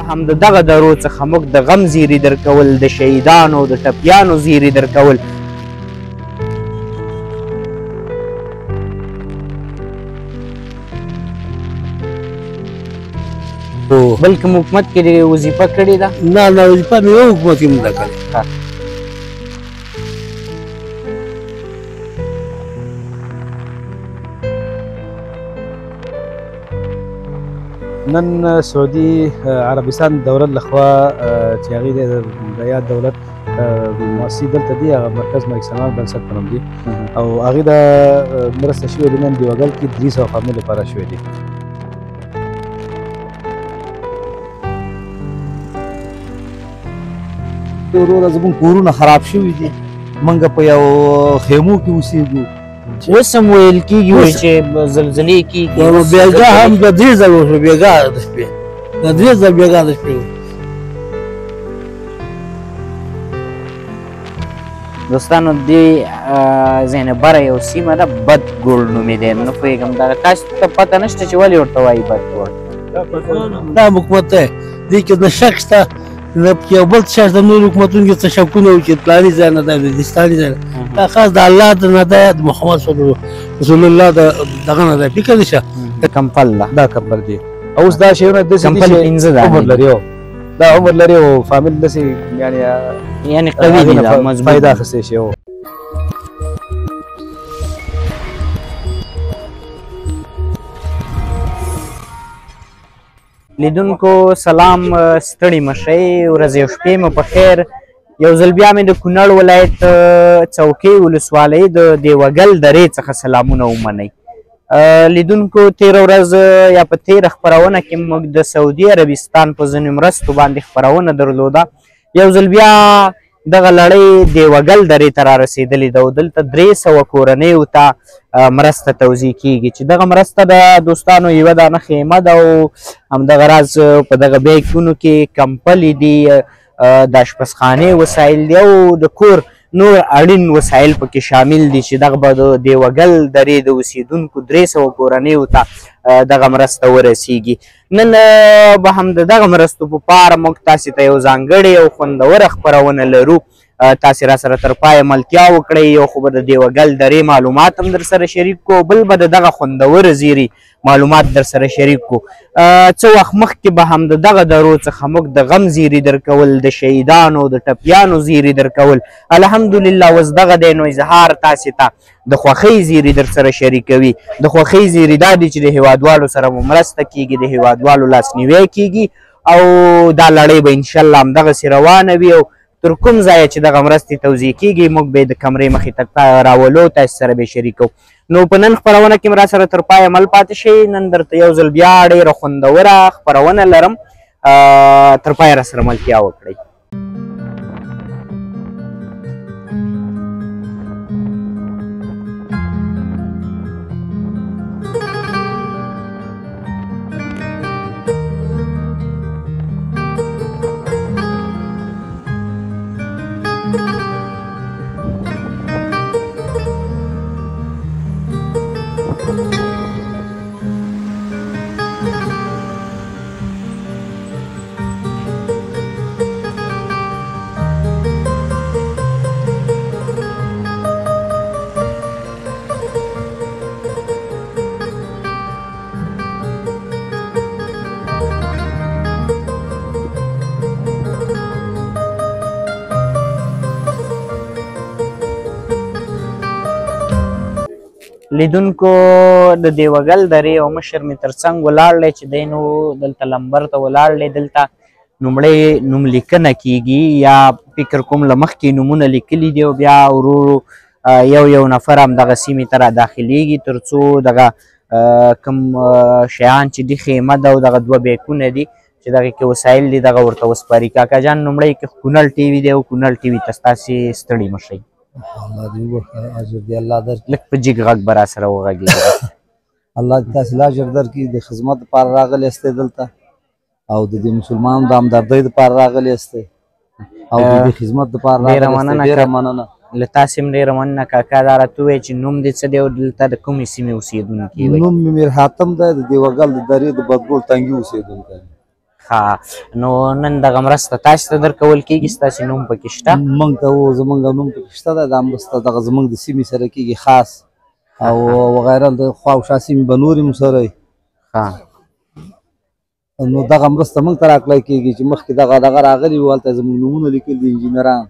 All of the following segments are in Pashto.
هم د دغه درو څخه موږ د غم زیري درکول، د شهیدانو د ټپیانو زیري درکول. بل کوم حکومت کې وظیفه کړې ده؟ نه وظیفه مې یو حکومت کې نه ده کړې. نن سعودي عربستان دولت لخوا چې هغې د یاد دولت مؤسسې دلته دي، هغه مرکز ملک سلمان بنسټ په نوم دي او هغې د مرسته شوې دي نن دیوګل کې 300 فامیل لپاره شوې دي. وروره زموږ کورونه خراب شوي دي، موږ په یو خیمو کې اوسېږو. اوس هم ویل کېږي چې زلزلې کېږي. بېګا هم د 3 ځله وشو، بېګا د شپې د 3 ځله بېګا د شپې. دوستانو دې زینبره یو سیمه ده، بدګوړ نومېدی. نه پوهېږم دغه تاسو ته پته نشته چې ولې ورته وایي بدګوړ؟ دا حکومت دی، دې کې نه شک شته، نه یو بل څه شته. نور حکومتونو کې څه شکونه وو چې پلاني ځای نه دی، بلوچستاني ځای نه، دا خاص د الله نه دی، د محمد رسول الله د دغه نه دی. فکر دې شه د کمپل ده، دا کمپل دی. اوس دا شیونه داسې دي کمپل 15 دانې عمر لري، دا عمر لري او فامیل داسې یعنې قوي دي، دا مضبوط فایده اخیستی شي. لیدونکو سلام، ستړي مه شئ، ورځې او شپې مو په خیر. یو ځل بیا مې د کونړ ولایت څوکۍ ولسوالۍ د دیوګل درې څخه سلامونه ومنئ. لیدونکو تېره ورځ یا په تېره خپرونه کې موږ د سعودي عربستان په ځینو مرستو باندې خپرونه درلوده. یو ځل بیا دغه لړۍ دیوګل درې ته رارسېدلې ده او دلته 300 کورنیو ته مرسته توزیع کېږي چې دغه مرسته د دوستانو یوه دانه خیمه ده او همدغه راز په دغه بیکونو کې کمپلې دي، د اشپزخانې وسایل دي او د کور نور اړین وسایل پکې شامل دي چې دغه به د دیوګل درې د اوسېدونکو 300 کورنیو ته دغه مرسته ورسیږي. نن به هم د دغه مرستو په پاره موږ تاسې ته یو ځانګړې او خوندوره خپرونه لرو. تاسې را سره تر پایه ملتیا وکړئ. یو خو به د دیوګل درې معلومات هم در سره شریک کړو، بل به د دغه خوندوره زیري معلومات در سره شریک کړو. څه وخت مخکې به هم د دغه درو څخه موږ د غم زیري درکول، د شهیدانو د ټپیانو زیري درکول. الحمدلله اوس دغه دی نو اظهار تاسې ته د خوښۍ زیري در سره شریکوي. د خوښۍ زیري دا دی چې د هیوادوالو سره مو مرسته کېږي، د هیوادوالو لاسنیوی کېږي او دا لړۍ به انشاءالله همدغسې روانه وي او تر کوم ځایه چې دغه مرستې توزیع کېږي موږ به یې د کمرې مخې ته راولو، تاسې سره به یې شریکو. نو په نن خپرونه کې م را سره تر پایه مل پاتې شئ. نن درته یو ځل بیا ډېره خوندوره خپرونه لرم، تر پایه را سره ملتیا وکړئ. لیدونکو د دیوګل درې یو مشر مې تر څنګ ولاړ دی چې دی نو دلته لمبر ته ولاړ دی. دلته لومړی نوملیکنه کېږي یا فکر کوم له مخکې نومونه لیکلي دي او بیا ورو یو نفر همدغه سیمې ته را داخلیږي تر څو دغه کوم شیان چې دي خیمه ده او دغه 2 بیکونه دي چې دغه کې وسایل دي دغه ورته وسپاري. کاکا جان لومړی کې کونړ ټي وي دی او کونړ ټي وي ته ستاسې ستړي مه شئ. الله دې وبخښي، اجر دې الله درکړي. لږ په جګ غږ به را سره وغږېږي. الله دې تاسې لا اجر درکړي. د خدمت لپاره راغلي یاستئ دلته او د دې مسلمانانو د همدردۍ لپاره راغلي یاستئ او د دې خدمت لپاره راغلي یاستئ. ډېره مننه. له تاسې هم ډېره مننه کاکا. دا راته ووایه چې نوم دې څه دی او دلته د کومې سیمې اوسېدونکی وایي؟ نوم مې میر حاتم دی، د دیوګل د درې د بدګوړ تنګي اوسېدونکی. ښه نو نن دغه مرسته تاسو ته درکول کېږي ستاسې نوم پکې شته موږ ته زموږ نوم پکې شته ده دا مرسته دغه زموږ د سیمې سره کېږي خاص او وغیره د خواوشا سیمې به نورې هم سره ښه نو دغه مرسته موږ ته راکړی کېږي چې مخکې دغه راغلي وو هلته زموږ نومونه لیکل دي انجینران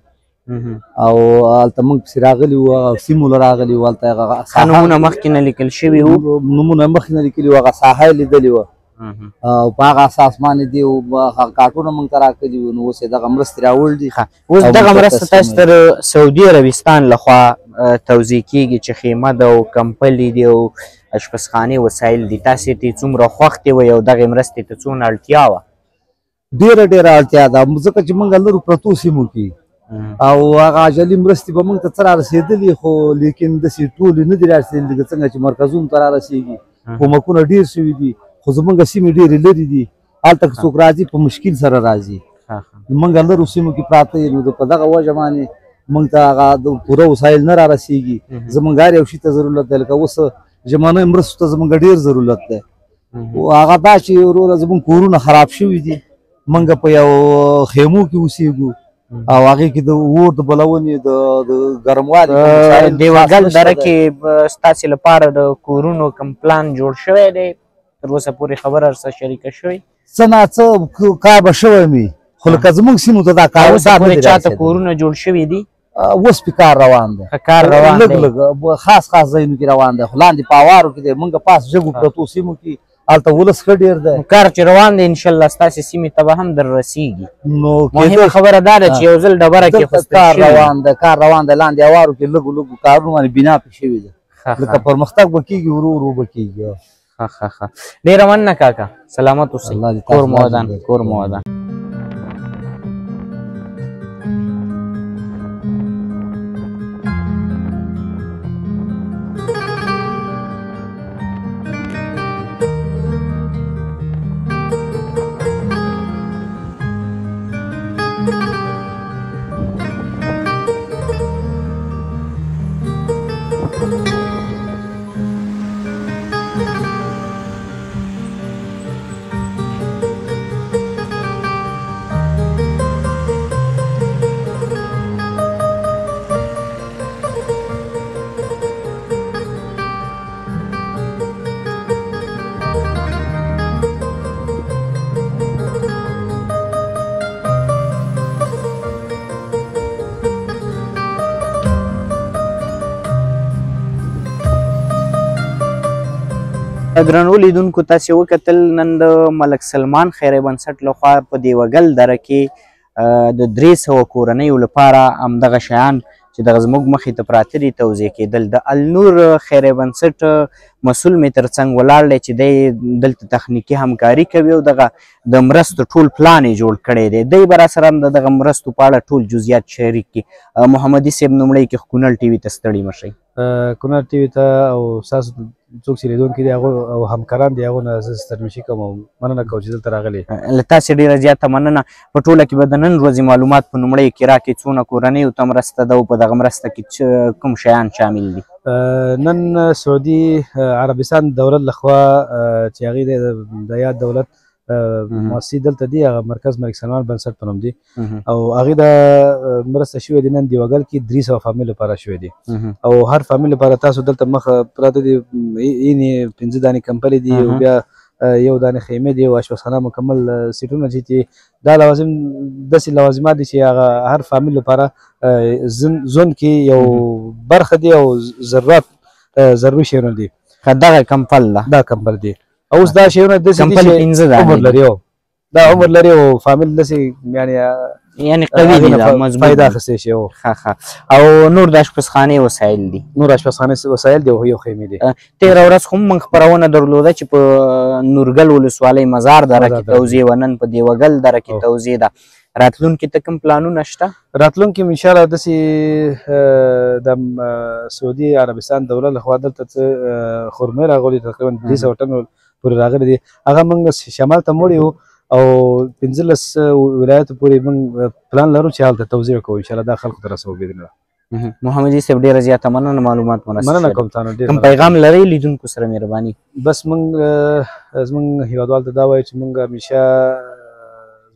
او هلته موږ پسې راغلي وو هغه سیمو له راغلي وو هلته نومونه مخکې نه لیکل شوي وو نومونه مخکې نه لیکلي وو هغه ساحه یې لیدلې وه او په هغه اساس باندې دي هغه کارټونه موږ ته راکړي وو نو اوس یې دغه مرستې راوړل دي اوس دغه مرسته تاسو تر سعودي عربستان لخوا توزیع کېږي چې خیمه ده او کمپلې دي او اشپزخانې وسایل دي تاسې ته څومره خوښ دي وي او دغې مرستې ته څونه اړتیا وه ډېره اړتیا ده ځکه چې موږ لرو پرتو سیمو کې او هغه عاجلي مرستې به موږ ته څه رارسېدلي خو لیکن داسې ټولې نه دي رارسېدلي لکه څنګه چې مرکزونو ته رارسېږي کومکونه ډېر شوي دي خو زموږ سیمې ډېرې لرې دي هلته که څوک راځي په مشکل سره راځي موږ لرو سیمو کې پراته یو نو په دغه وجه باندې موږ ته هغه د پوره وسایل نه رارسېږي زموږ هر یو شي ته ضرورت دی لکه اوس ژمنۍ مرستو ته زموږ ډېر ضرورت دی هغه دا چې وروره زموږ کورونه خراب شوي دي موږ په یو خیمو کې اوسېږو او هغې کې د اور د بلونې د ګرموالي دیوګل دره کې ستاسې لپاره د کورونو کوم پلان جوړ شوی دی تر اوسه پورې خبره سره شریکه شوې څه ناڅه کار به شوی مې خو لکه زموږ سیمو ته دا کار چاته کورونه جوړ شوي دي اوس پې کار روان دی لږ خاص ځایونو کې روان دی خو لاندې په هوارو کې دی موږ پاس ژبو پرتو سیمو کې هلته ولس ښه ډېر دی کار چې روان دی انشاءالله ستاسې سیمې ته به هم در رسېږي نو مهمه خبره دا ده چې یو ځل ډبره کې کار روان دی لاندې هوارو کې لږو کارونو باندې بنا پې شوي ده لکه پرمختګ به کېږي ورو ورو به کېږي ډېره مننه کاکا سلامت اوسئ کور مو ودان درنو لیدونکو تاسې وکتل نن د ملک سلمان خیري بنسټ لخوا په دیوګل دره کې د 300 کورنیو لپاره همدغه شیان چې دغه زموږ مخې ته پراته دي توزیع کېدل د النور خیري بنسټ مسؤل مې تر څنګ ولاړ دی چې دی دلته تخنیکي همکاري کوي او دغه د مرستو ټول پلان یې جوړ کړی دی دی به راسره هم د دغه مرستو په اړه ټول جزئیات شریک کړي محمدي صاحب نومړی کې کونړ ټي وي ته ستړي مه شئ کونړ ټي وي ته او ستاسو څوک چې لیدونکي دي هغه او همکاران دي هغو نه زه سترمشي کوم او مننه کوم چې دلته راغلي له تاسې ډېره زیاته مننه په ټوله کې به د نن ورځې معلومات په لومړیو کې راکړئ څونه کورنیو ته مرسته ده او په دغه مرسته کې کوم شیان شامل دي نن سعودي عربستان دولت لخوا چې هغې د یاد دولت مؤسسې دلته دي هغه مرکز ملک سلمان بنسټ په نوم دي او هغې د مرسته شوې دي نن دیوګل کې 300 فامیل لپاره شوې دي او هر فامیل لپاره تاسو دلته مخ پراته دي یعنې 5 دانې کمپلې دي او بیا یو دانې خیمې دي او اشپزخانه مکمل سیټونه چې دا لوازم داسې لوازمات دي چې هغه هر فامیل لپاره ژوند کې یو برخه دي او ضروري شیونه دي دغه کمپل ده دا کمپل دی اوس دا شیونه داسې دي چې عمر لري دا عمر لري او فامیل داسې یعنې قوي دي دا مضبوط فایده اخیستی شي او نور د اشپزخانې وسایل دي نور اشپزخانې وسایل دي او یو خیمې دي تېره ورځ خو موږ خپرونه درلوده چې په نورګل ولسوالۍ مزار دره کې توزیع وه نن په دیوګل دره کې توزیع ده راتلونکي ته کوم پلانونه شته راتلونکي انشاءالله داسې د سعودي عربستان دولت لخوا دلته څه خرمې راغلي تقریبا 200 ټن پورې راغلي دي هغه موږ شمال ته موړي وو او 15 ولایتو پورې موږ پلان لرو چې هلته توزیع کوو انشاءالله دا خلکو ته رسوو باذن الله محمدي صاحب ډېره زیاته مننه معلومات مننه کوم تاسو کوم پیغام لرئ لیدونکو سره مهرباني بس موږ زموږ هیوادوالو ته دا وایو چې موږ همیشه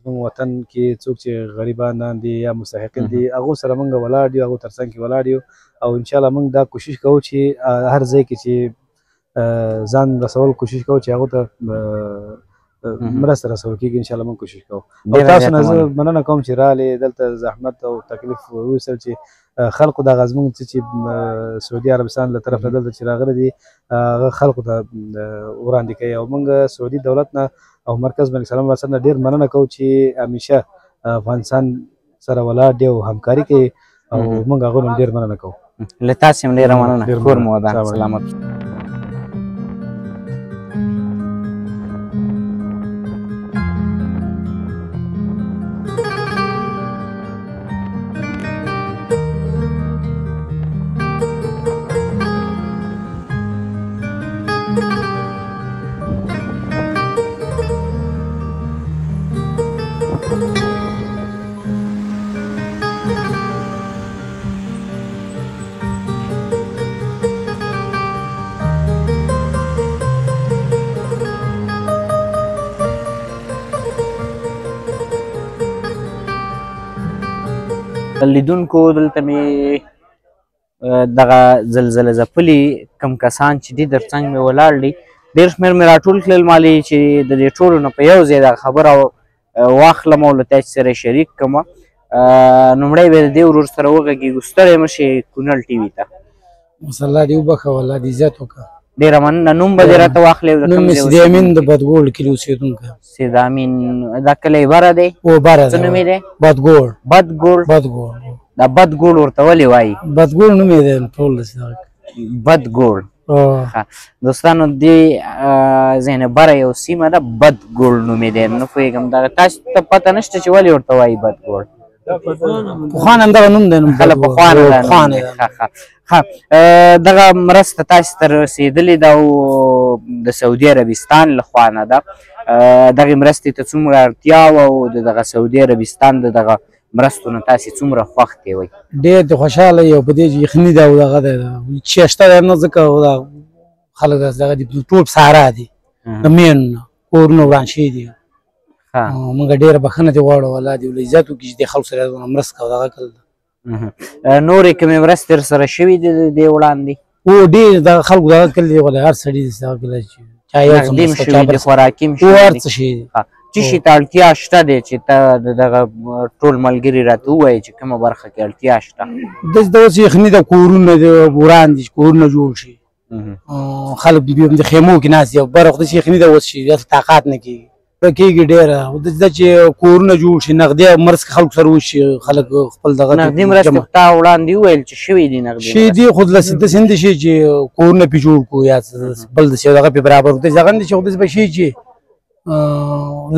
زموږ وطن کې څوک چې غریبانان دي یا مستحقین دي هغو سره موږ ولاړ یو هغو تر څنګ کې ولاړ یو او انشاءالله موږ دا کوشش کوو چې هر ځای کې چې ځان رسول کوشش کوو چې هغو ته مرسته رسول کېږي انشاءالله موږ کوشش کوو او تاسو نه زه مننه کوم چې راغلې دلته زحمت او تکلیف وویستل چې خلکو دغه زموږ چې سعودي عربستان له طرف نه دلته چې راغلي دي هغه خلکو ته وړاندې کوي او موږ سعودي دولت نه او مرکز ملک سلام راسره نه ډېر مننه کوو چې همیشه افغانستان سره ولاړ دی او همکاري کوي او موږ هغو نه ډېر مننه کوو له تاسې هم ډېره مننه کور مو ودان سلامت لیدونکو دلته مې دغه زلزله ځپلي کم کسان چې دي تر څنګ مې ولاړ دي ډېر شمېر مې راټول کړل مالې چې د دې ټولو نه په یو ځای دغه خبره واخلم او له تاسو سره شریک کړم لومړی به د دې ورور سره وغږېږو ستړی مه شې کونړ ټي وي ته الله دې وبخښه والله دې عزت وکړه ډېره مننه نوم به دې راته واخلې نوم مې سید امین د بدګوړ کلي اوسېدونکی سید امین دا کلی بره دی بره څه نوم یې دی بدګوړ بدګوړ دا بدګوړ ورته ولې وایي بدګوړ نوم یې دی ټول بدګوړ دوستانو دې ځای نه بره یو سیمه ده بدګوړ نوم یې دی نه پوهېږم دغه تاسو ته پته نشته چې ولې ورته وایي بدګوړ پخوا نه همدغه نوم دی پخوا نه دغه مرسته تاسو ته رسېدلې ده او د سعودي عربستان له خوا نه ده دغې مرستې ته څومره اړتیا وه او د دغه سعودي عربستان د دغه مرستو نه تاسې څومره خوښ کوئ ډېر د خوشحاله یو په دې یخني ده او دغه دی چې شته دی نه ځکه خلک دغه دي ټول سارا دي د مین کورونه وران شوي دي موږ ډېره بښنه دې غواړو الله دې له عزت وکړي چې دې خلکو سره دونه مرسته کوو دغه کل نورې کومې مرستې درسره شوي دي د دې وړاندې هو ډېر دغه خلکو دغه کل دی هر سړي دغه کله چې نغدي هم شوي دي خوراکي هم شوي هر څه شي څه شي ته اړتیا شته دی چې ته د دغه ټول ملګري راته ووایې چې کومه برخه کې اړتیا شته داسې ته اوس یخني ده کورونه دي وران دي چې کورونه جوړ شي خلک د خیمو کې ناست دي او بره خو داسې یخني ده اوس چې داسې طاقت نه کېږي کېږي ډېره داسې ده چې کورونه جوړ شي نغدي مرستې خلکو سره وشي خلک خپل دغه نغدي مرستې تا وړاندې وویل چې شوي دي نغدي شي دي خو داسې نه دي شي چې کورونه پرې جوړ کړو یا بل داسې دغه پرې برابر کړو داسې هغه نه دي چې خو داسې به شي چې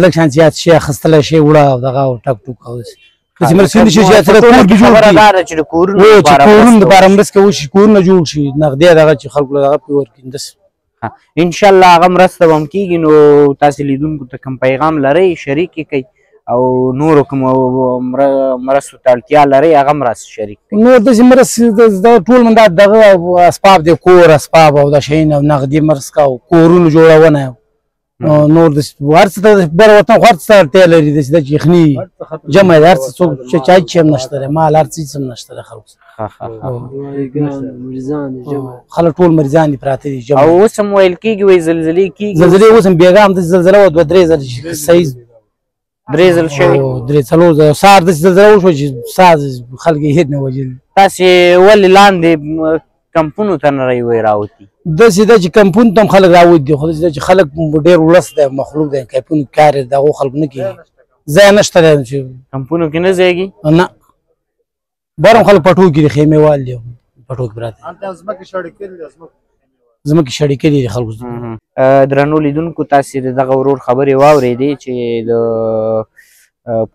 لږ شان زیات شي اخیستلی شي وړه او دغه ټک ټوک او داسې مرستې نه شي چې سره کور پرې جوړ کړي چې د کورونو دپاره مرسته وشي کورونه جوړ شي نغدي دغه چې خلکو له دغه پرې ورکړي داسې انشاءالله هغه مرسته به هم کېږي نو تاسې لیدونکو ته کوم پیغام لرئ شریک یې کوئ او نورو کومو مرستو ته اړتیا لرئ هغه مرسته شریک کوئ نور داسې مرستې ټول من دغه اسباب دی کور اسباب او دا شیان او نغدي مرسته او کورونو جوړونه نور د هر څه ته بر وطن خو هر څه ته اړتیا لري داسې ده چې یخني جمع دی هر څه څوک چای چې هم نشته دی مال هر څه هېڅ هم نشته دی خلکو سره خلک ټول مریضان دي پراته دي او اوس هم ویل کېږي وایي زلزلې کېږي زلزلې اوس هم بېګا همداسې زلزله وه 2-3 ځله صحیح 3 ځل شوي 3-4 ځله سهار داسې زلزله وشوه چې سهار خلک یې هېڅ نه وجل تاسې ولې لاندې کمپونو ته نه راوتي داسې ده چې کمپونو ته هم خلک راوتي دي خو داسې ده چې خلک ډېر ولس دی مخلوق دی کمپونو کې کار د هغو خلکو نه کېږي ځای نشته دی چې کمپونو کې نه ځایږي نه بار هم خلک پټو کې دي خیمې وال دي پټو کې پراته ځمکې شړې کړي دي خلکو درنو لیدونکو تاسې د دغه ورور خبرې واورېدې چې د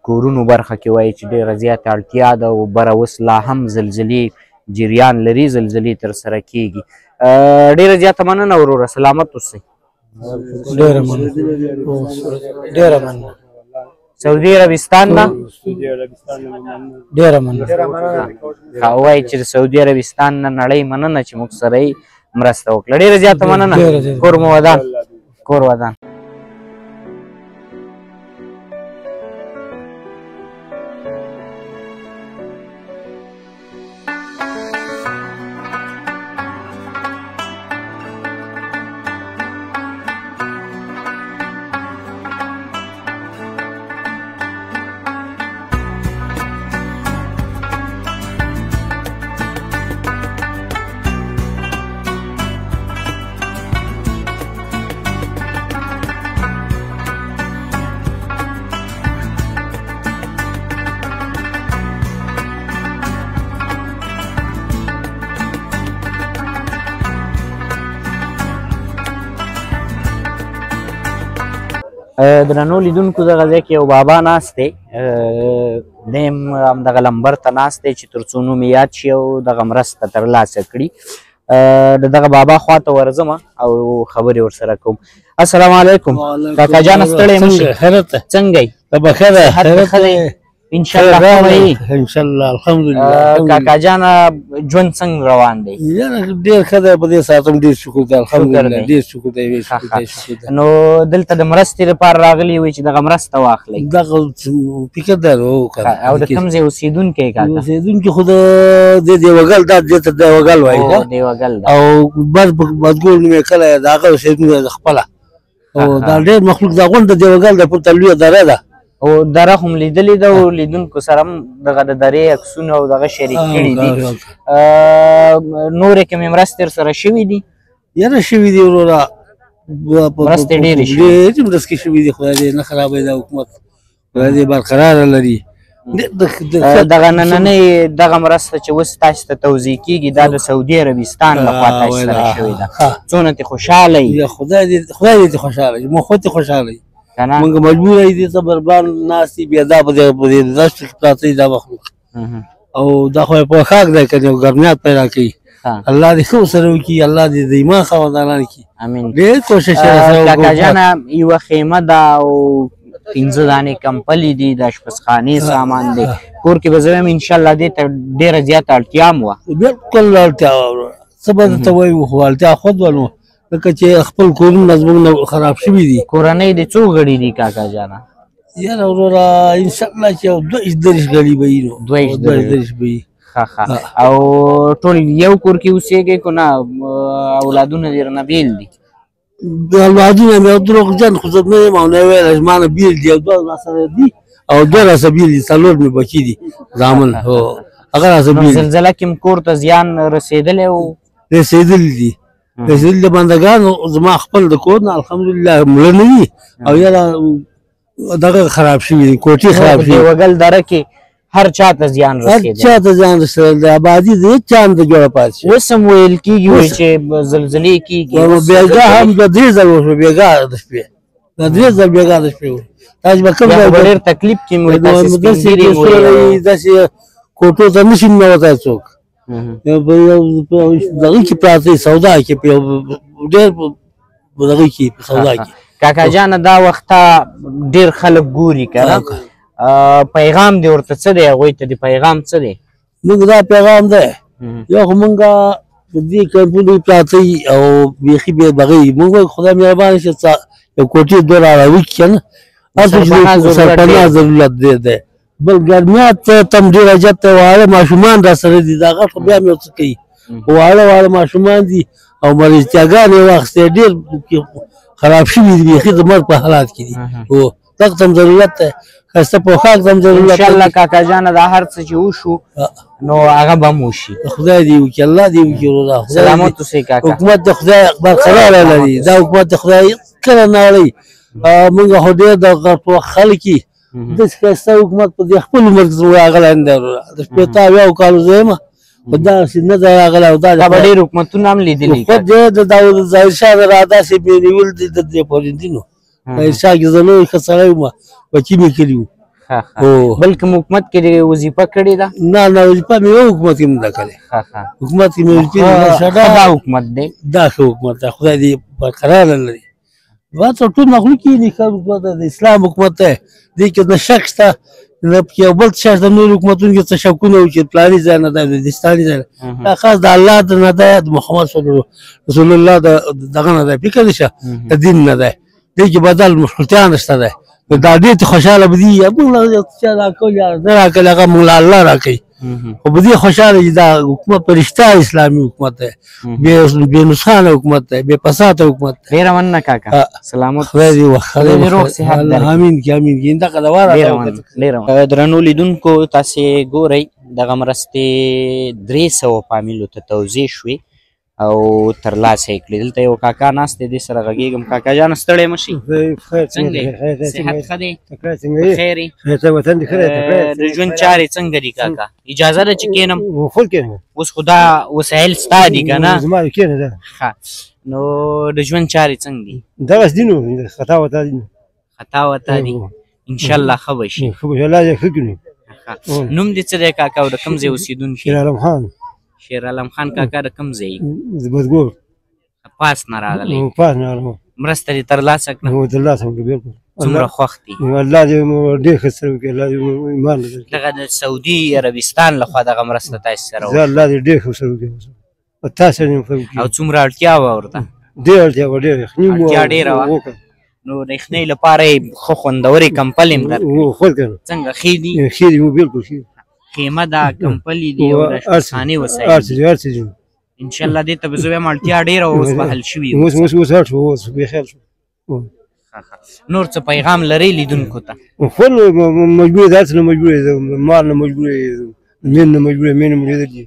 کورونو برخه کې وایي چې ډېره زیاته اړتیا ده او بره اوس لا هم زلزلې جریان لري زلزلې ترسره کېږي ډېره زیاته مننه وروره سلامت اوسئ ډېره مننه سعودي عربستان نه ډېره مننه وایي چې د سعودي عربستان نه نړۍ مننه چې موږ سره یې مرسته وکړه ډېره زیاته مننه کور مو ودان درنو لیدونکو دغه ځای کې یو بابا ناست دی دی هم همدغه لمبر ته ناست دی چې تر څو نوم یې یاد شي او دغه مرسته ترلاسه کړي. د دغه بابا خواته ورځم او خبرې ورسره کوم. السلام علیکم کاکا جانه ستړی مه شئ، څنګه یې؟ انشاءالله انشاءالله الحمدلله. کاکا جانه ژوند څنګه روان دی؟ ډېر ښه دی، په دې ساعت هم ډېر شکر دی الحمدلله، ډېر شکر دی. نو دلته د مرستې لپاره راغلي وئ چې دغه مرسته واخلئ؟ دغه فکر دی او د کوم ځای اوسېدونکی یې کاکا؟ اوسېدونکي خو د دیوګل دا دې ته دیوګل وایي دیوګل او بدګول نوم یې کلی د هغه اوسېدونکی د خپله او دا ډېر مخلوق دا غونډه دیوګل د پورته لویه دره ده او دره خو م لیدلې ده او لیدونکو سره هم دغه د درې عکسونه او دغه شریک کړي دي. نورې کومې مرستې ورسره شوي دي؟ یاره شوي دي وروره، مرستې ډېرې شوي، ډېرې مرستې شوي دي. خدای دې نه خرابوي دا حکومت، خدای دې برقراره لري. دغه نننۍ دغه مرسته چې اوس تاسو ته توزیع کېږي دا د سعودي عربستان لخوا تاسو سره شوې ده، څومره ترې خوشحاله یې؟ خدای دې خوشحاله یي، موږ خو دې خوشحاله یي. موږ مجبوره یو دې ته بربان ناست دي بیا دا په دې دښتو کې پراته دي دا مخلوق او دا خو یې پوښاک دی که یو ګرمیات پیدا کوي. الله دې ښه ورسره وکړي، الله دې د ایمان خاوندانان کړي. امین. ډېر کوشش یې کاکا جانه یوه خیمه ده او 15 دانې کمپلې دي، د اشپزخانې سامان دی، کور کې به زه وایم انشاءالله دې ته ډېره زیاته اړتیا هم وه. بلکل اړتیا وه، څه به درته وایو خو اړتیا خود ولو لکه چې خپل کورونه زموږ نه خراب شوي دي. کورنۍ دې څو غړي دي کاکا جانه؟ یاره وروره انشاءالله چې یو 22 غړي به وي، نو 22 به وي. او ټول یو کور کې اوسېږئ که نه اولادونه دې رانه بېل دي؟ اولادونه مې دروغجن خو زه نه یم او نه ویله زما نه بېل دي او دوه راسره دي او دوه راسه بېل دي، څلور مې بچي دي زامن، هغه راسه بېل دي. زلزله کې م کور ته زیان رسېدلی و؟ رسېدلي دي، رسېدلي د بندګانو زما خپل د کور نه الحمدلله مړه نه دي او یاره دغه خراب شوي دي، کوټې خراب شوي. دیوګل دره کې هر چا ته زیان رسېدلی؟ هر چا ته زیان رسېدلی دی، آبادي د هېڅ چا نه ده جوړه پاتې شوې. اوس هم ویل کېږي چې زلزلې کېږي، بېګا هم د 3 ځله وشوه، بېګا د شپې د 3 ځله بېګا د شپې وشوه. تاسو به کوم ځای ډېر تکلیف کې مو داسې کوټو ته نشي ننوتی څوک، دغه کې پراته سودا کې ډېر دغه کې سودا کې. کاکا جانه دا وخته ډېر خلک ګوري که نه، پیغام دې ورته څه دی؟ هغوی ته دې پیغام څه دی؟ موږ دا پیغام دی یو خو موږ په دې کمپونو پراته یي او بیخي بې بغۍ موږ وایو خدای مهربانه شي یو کوټې دوه راوړي که نه، هر څه چې سرپناه ضرورت دی. بل ګرمیات ته هم ډېر حاجت دی، واړه ماشومان را سره دي، دا غټ خو بیا هم یو څه کوي، واړه ماشومان دي او مرستیاګانې یې واخیستې ډېر خراب شوي دي، بیخي د مرګ په حالات کې دي. هو دغه ته هم ضرورت دی، ښایسته پوښاک ته هم ضرورت دی. انشاءالله کاکا جانه دا هر څه چې وشو نو هغه به هم وشي. خدای دې وکړي، الله دې وکړي وروره. سلامت اوسئ کاکا. حکومت د خدای برقراره لري، دا حکومت د خدای کله نه اړوي. موږ خو ډېر د خلک یي داسې ښایسته حکومت په دې خپل عمر کې زموږ راغلی نه دی وروره. د 85 کالو زه یم خو داسې نه دی راغلی او دا به ډېر حکومتونه هم لیدلي حکومت دی د ظاهرشاه د را داسې بې نیول دي د دې پوهنتونو. ظاهرشاه کې زه لوی ښه سړی وم، بچي مې کړي وو. بل کوم حکومت کې وظیفه کړې ده؟ نه وظیفه مې یو حکومت کې نه ده کړې، حکومت کې مې وظیفې دا حکومت دی، دا ښه حکومت دی، خدای دې برقراره لري. دا ټول مخلوق یې دي، ښه حکومت دی، د اسلام حکومت دی، دې کې نه شک شته، نه پکې یو بل څه شته. نور حکومتونو کې څه شکونه وو چې پلاني ځای نه دی، دستاني ځای نه، دا خاص د الله نه دی، د محمد رسول الله دغه نه دی، فکر دې شه د دین نه دی. دې کې بدل مشروطیه نشته دی، دا ډېر خوشحاله به دي، موږ له چا راکوي یا نه راکوي هغه موږ له الله راکوي، خو په دې خوشحاله دي دا حکومت په رښتیا اسلامي حکومت دی، بې نسخانه حکومت دی، بې فساده حکومت دی. ډېره مننه کاکا، سلامت. خدای دې خدای دې روغ صحت درکړي. امین کې امین کې دغه دوا راکړه. درنو لیدونکو تاسې ګورئ دغه مرستې 300 فامیلو ته توزیع شوې او ترلاسه یې کړې. دلته یو کاکا ناست دی، دې سره غږېږم. کاکا جانه ستړی مه شئ، څنګه یې؟ صحت ښه دی؟ بخیر یې؟ د ژوند چارې څنګه دي کاکا؟ اجازه ده چې کښېنم؟ اوس خو دا وسایل ستا دي که نه؟ نو د ژوند چارې څنګه دي؟ دغسې دي نو خطا وطا دي نو. خطا وتا دي انشاءالله ښه به شي. الله دې ښه کړي. نوم دې څه دی کاکا او د کوم ځای اوسېدونکی؟ شیر عالم خان. شیر عالم خان کاکا د کوم ځای؟ بدګور. پاس نه راغلی؟ پاس نه راغلی. مرسته دې ترلاسه کړه؟ ترلاسه کړه بالکل. څومره خوښ دي؟ الله دې ډېر ښه سره وکړي. الله دې ایمان لري. دغه د سعودي عربستان لخوا دغه مرسته تاسې سره وکړه. الله دې ډېر ښه سره وکړي. تاسو یې وکړي. او څومره اړتیا وه ورته؟ ډېر اړتیا وه، ډېر اړتیا ډېره وه. نو د یخنۍ لپاره یې ښه خوندورې کمپلې هم درکړي؟ خود کنه. څنګه ښې دي؟ ښې دي، بالکل ښې دي. خیمه ده، کمپلې دي او د اشپزخانې وسایل دي؟ هر څه دي. انشاءالله دې ته به زه وایم اړتیا ډېره وه، اوس به حل شوي. اوس هر شو، اوس بېخیال شو. نور څه پیغام لرئ لیدونکو ته؟ خو مجبور دی، هر څه نه مجبور دی، مال نه مجبور دی، مین نه مجبور دی، مین مړېدل دي،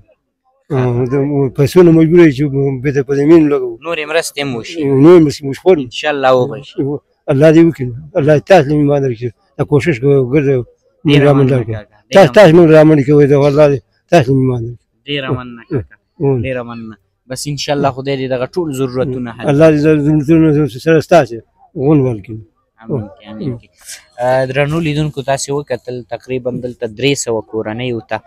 پیسو نه مجبور دی چې بېرته په دې مین لګوو. نورې مرستې هم وشي؟ نورې مرستې هم وشي. انشاءالله وبه شي. الله دې وکړي. الله تاسو له ایمان درکړي. دا کوشش کوئ ګرځئ موږ رامنډه کړو. تاسو موږ رامنډه کوئ. دا والله تاسو له ایمان درکړي. ډېره مننه کاکا، ډېره مننه. بس انشاءالله خدای دې دغه ټول ضرورتونه حل کړي. الله دې ضرورتونه سره ستاسې غون ورکړي. امین. درنو لیدونکو تاسې وکتل تقریبا دلته 300 کورنیو ته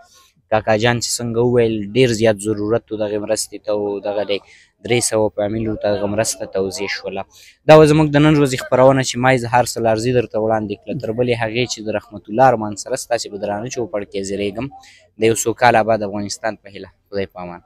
کاکا جان چې څنګه وویل ډېر زیات ضرورت و دغې مرستې ته، او دغه دی 300 فامیلو ته دغه مرسته توزیع شوله. دا وه زموږ د نن ورځې خپرونه چې ما اظهار سلارزي درته وړاندې کړه. تر بلې هغې چې د رحمت الله ارمان سره ستاسې په درانه چوپړ کې زیږېږم. د یو سوکاله آباد افغانستان په هیله. خدای په امان.